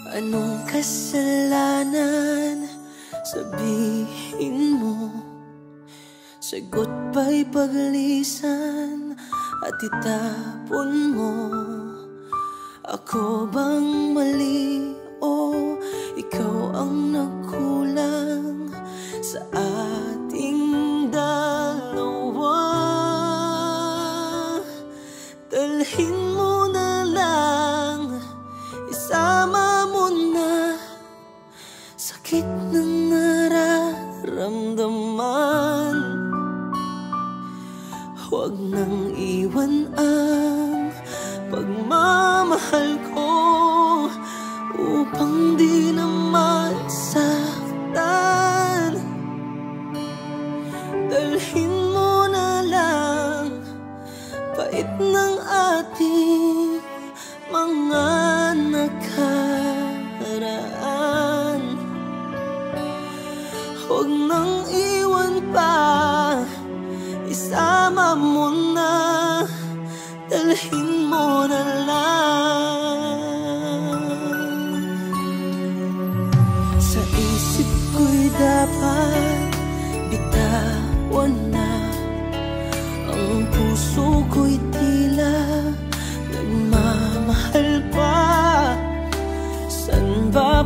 Anong kasalanan? Sabihin mo. Sagot ba'y paglisan at itapon mo? Ako bang mali o ikaw ang nagkulang sa ating dalawa? Dalhin mo na lang, isama mo na sakit ng nararamdaman. Huwag nang iwan ang pagmamahal ko upang di na masaktan. Dalhin mo na lang pait ng ating mga nakaraan. Huwag nang iwan pa, isama mo na, dalhin mo na lang. Sa isip ko'y dapat bitawan na, ang puso ko'y tila nagmamahal pa. San ba